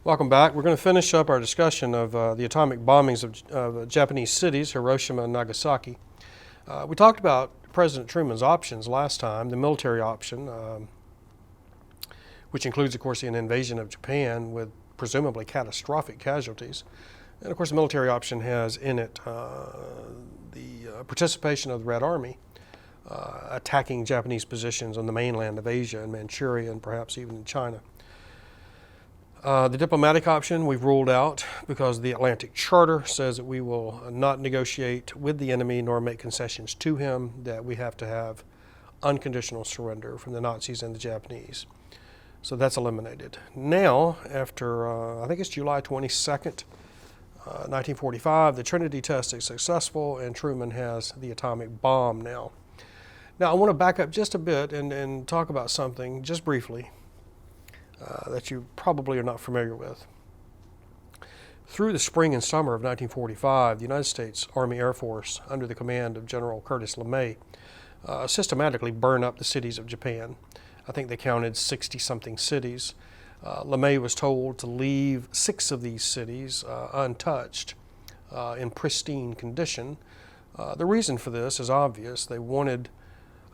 Welcome back. We're going to finish up our discussion of the atomic bombings of Japanese cities, Hiroshima and Nagasaki. We talked about President Truman's options last time, the military option, which includes, of course, an invasion of Japan with presumably catastrophic casualties. And, of course, the military option has in it the participation of the Red Army attacking Japanese positions on the mainland of Asia and Manchuria and perhaps even in China. The diplomatic option we've ruled out because the Atlantic Charter says that we will not negotiate with the enemy nor make concessions to him, that we have to have unconditional surrender from the Nazis and the Japanese. So that's eliminated. Now, after I think it's July 22nd, 1945, the Trinity test is successful and Truman has the atomic bomb now. Now I want to back up just a bit and talk about something just briefly that you probably are not familiar with. Through the spring and summer of 1945, the United States Army Air Force, under the command of General Curtis LeMay, systematically burned up the cities of Japan. I think they counted 60-something cities. LeMay was told to leave 6 of these cities untouched, in pristine condition. The reason for this is obvious. They wanted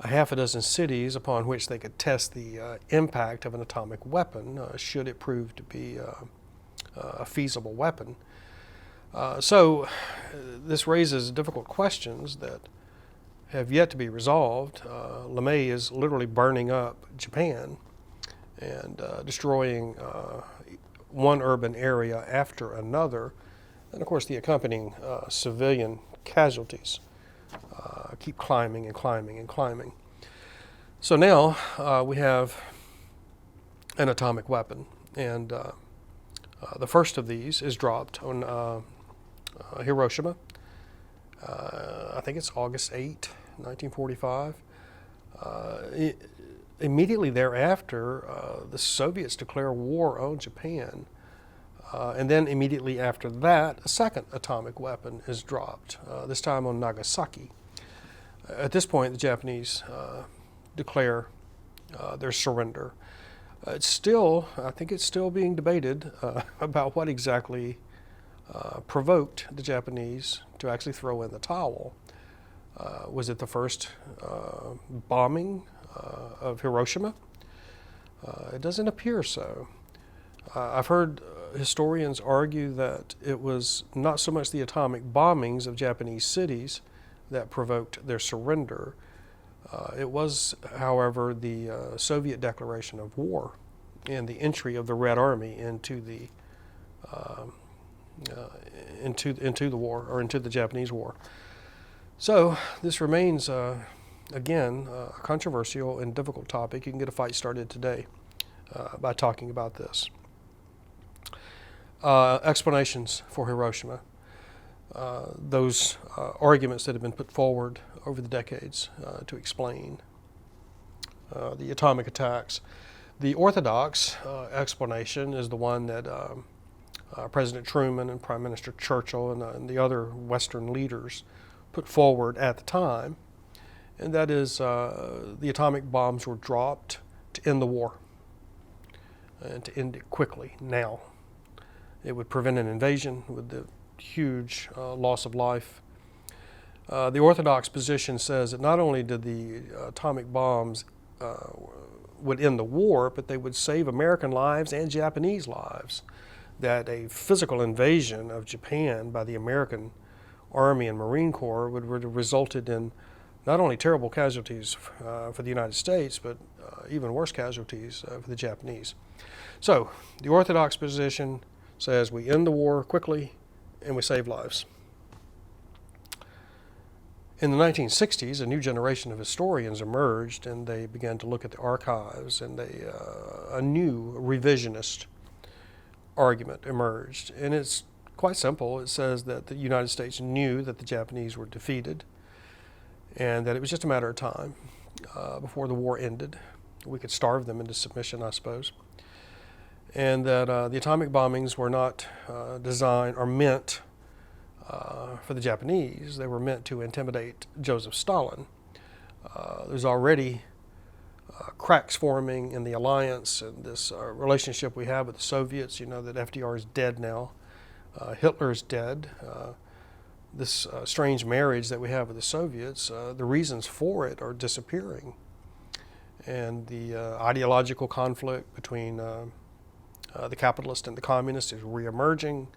a half a dozen cities upon which they could test the impact of an atomic weapon, should it prove to be a feasible weapon. So this raises difficult questions that have yet to be resolved. LeMay is literally burning up Japan and destroying one urban area after another. And of course the accompanying civilian casualties keep climbing and climbing and climbing. So now we have an atomic weapon, and the first of these is dropped on Hiroshima. I think it's August 8, 1945. Immediately thereafter, the Soviets declare war on Japan. And then immediately after that, a second atomic weapon is dropped, this time on Nagasaki. At this point, the Japanese declare their surrender. I think it's still being debated about what exactly provoked the Japanese to actually throw in the towel. Was it the first bombing of Hiroshima? It doesn't appear so. I've heard historians argue that it was not so much the atomic bombings of Japanese cities that provoked their surrender. It was, however, the Soviet declaration of war and the entry of the Red Army into the war, or into the Japanese war. So this remains again a controversial and difficult topic. You can get a fight started today by talking about this. Explanations for Hiroshima. Those arguments that have been put forward over the decades to explain the atomic attacks. The Orthodox explanation is the one that President Truman and Prime Minister Churchill and the other Western leaders put forward at the time, and that is the atomic bombs were dropped to end the war and to end it quickly, now. It would prevent an invasion with the huge loss of life. The Orthodox position says that not only did the atomic bombs would end the war, but they would save American lives and Japanese lives. That a physical invasion of Japan by the American Army and Marine Corps would have resulted in not only terrible casualties for the United States, but even worse casualties for the Japanese. So the Orthodox position says we end the war quickly and we save lives. In the 1960s, a new generation of historians emerged, and they began to look at the archives, and a new revisionist argument emerged. And it's quite simple. It says that the United States knew that the Japanese were defeated and that it was just a matter of time before the war ended. We could starve them into submission, I suppose. And that the atomic bombings were not designed or meant for the Japanese. They were meant to intimidate Joseph Stalin. There's already cracks forming in the alliance and this relationship we have with the Soviets. You know that FDR is dead now. Hitler is dead. This strange marriage that we have with the Soviets, the reasons for it are disappearing. And the ideological conflict between the capitalist and the communist is reemerging,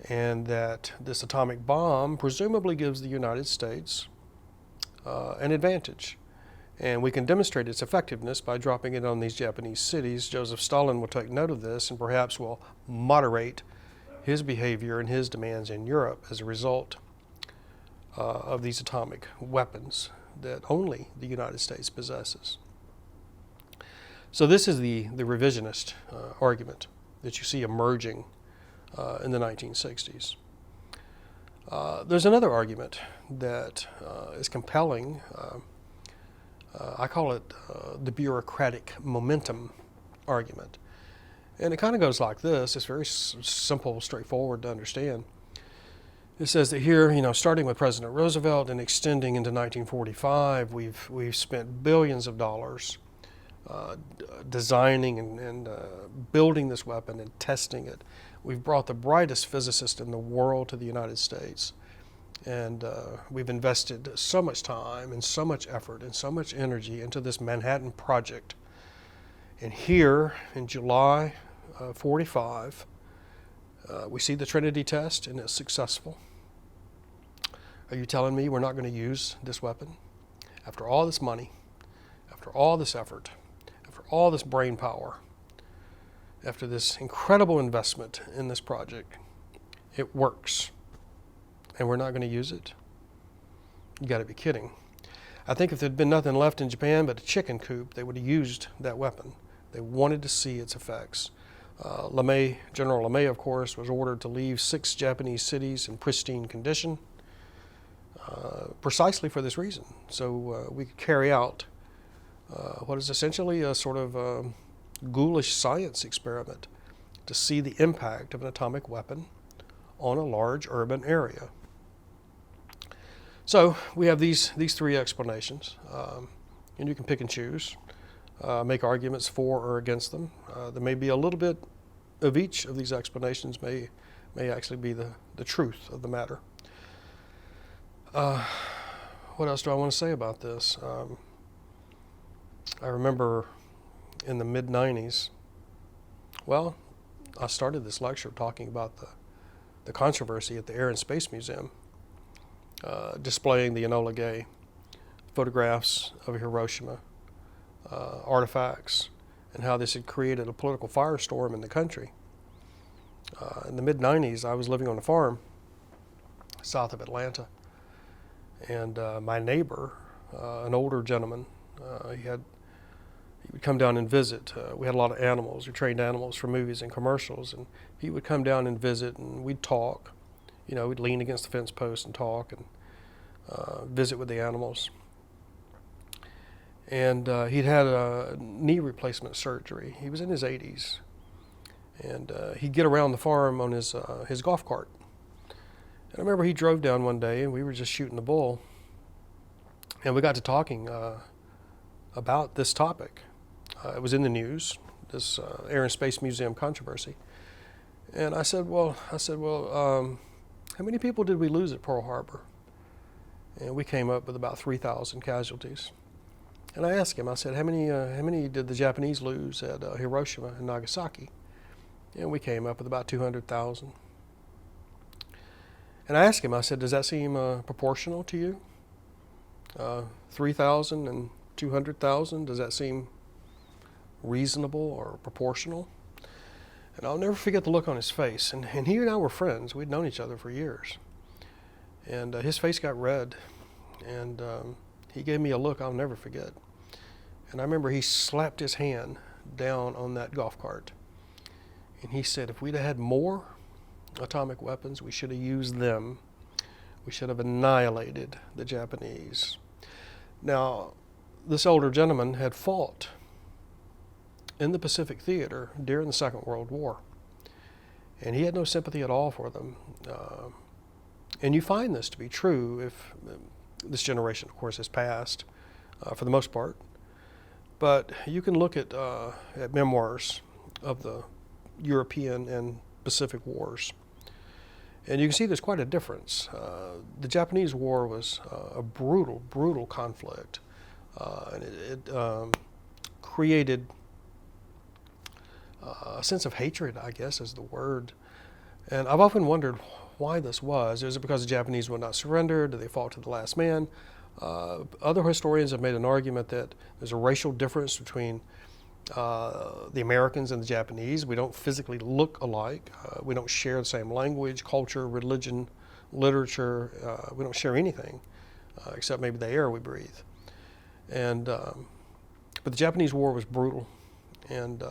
and that this atomic bomb presumably gives the United States an advantage. And we can demonstrate its effectiveness by dropping it on these Japanese cities. Joseph Stalin will take note of this and perhaps will moderate his behavior and his demands in Europe as a result of these atomic weapons that only the United States possesses. So this is the revisionist argument that you see emerging in the 1960s. There's another argument that is compelling. I call it the bureaucratic momentum argument. And it kind of goes like this. It's very simple, straightforward to understand. It says that here, starting with President Roosevelt and extending into 1945, we've spent billions of dollars designing and building this weapon and testing it. We've brought the brightest physicists in the world to the United States. And we've invested so much time and so much effort and so much energy into this Manhattan Project. And here in July 45, we see the Trinity test and it's successful. Are you telling me we're not going to use this weapon? After all this money, after all this effort, after all this brain power, after this incredible investment in this project, it works. And we're not going to use it? You got to be kidding. I think if there'd been nothing left in Japan but a chicken coop, they would have used that weapon. They wanted to see its effects. General LeMay, of course, was ordered to leave 6 Japanese cities in pristine condition, precisely for this reason. So we could carry out what is essentially a sort of ghoulish science experiment to see the impact of an atomic weapon on a large urban area. So we have these 3 explanations, and you can pick and choose, make arguments for or against them. There may be a little bit of each of these explanations may actually be the truth of the matter. What else do I want to say about this? I remember in the mid-90s, well, I started this lecture talking about the controversy at the Air and Space Museum, displaying the Enola Gay photographs of Hiroshima, artifacts, and how this had created a political firestorm in the country. In the mid-90s, I was living on a farm south of Atlanta, and my neighbor, an older gentleman, he would come down and visit. We had a lot of animals. We trained animals for movies and commercials, and he would come down and visit, and we'd talk. We'd lean against the fence post and talk and visit with the animals. And he'd had a knee replacement surgery. He was in his 80s, and he'd get around the farm on his golf cart. And I remember he drove down one day, and we were just shooting the bull, and we got to talking about this topic. It was in the news, this Air and Space Museum controversy. And I said, well, how many people did we lose at Pearl Harbor? And we came up with about 3,000 casualties. And I asked him, I said, how many did the Japanese lose at Hiroshima and Nagasaki? And we came up with about 200,000. And I asked him, I said, does that seem proportional to you? 3,000 and 200,000, does that seem reasonable or proportional? And I'll never forget the look on his face. And he and I were friends. We'd known each other for years. And his face got red. And he gave me a look I'll never forget. And I remember he slapped his hand down on that golf cart. And he said, if we'd had more atomic weapons, we should have used them. We should have annihilated the Japanese. Now, this older gentleman had fought in the Pacific Theater during the Second World War. And he had no sympathy at all for them. And you find this to be true if this generation, of course, has passed for the most part. But you can look at memoirs of the European and Pacific Wars, and you can see there's quite a difference. The Japanese War was a brutal, brutal conflict, and it created a sense of hatred, I guess is the word. And I've often wondered why this was. Is it because the Japanese would not surrender? Did they fall to the last man? Other historians have made an argument that there's a racial difference between the Americans and the Japanese. We don't physically look alike. We don't share the same language, culture, religion, literature. We don't share anything except maybe the air we breathe. And but the Japanese War was brutal, and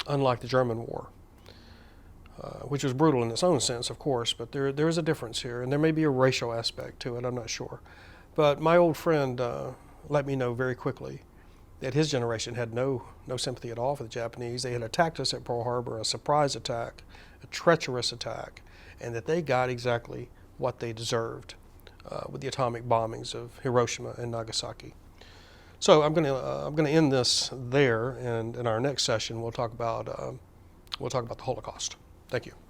unlike the German War, which was brutal in its own sense, of course, but there is a difference here, and there may be a racial aspect to it, I'm not sure. But my old friend let me know very quickly that his generation had no sympathy at all for the Japanese. They had attacked us at Pearl Harbor, a surprise attack, a treacherous attack, and that they got exactly what they deserved with the atomic bombings of Hiroshima and Nagasaki. So I'm going to end this there, and in our next session we'll talk about the Holocaust. Thank you.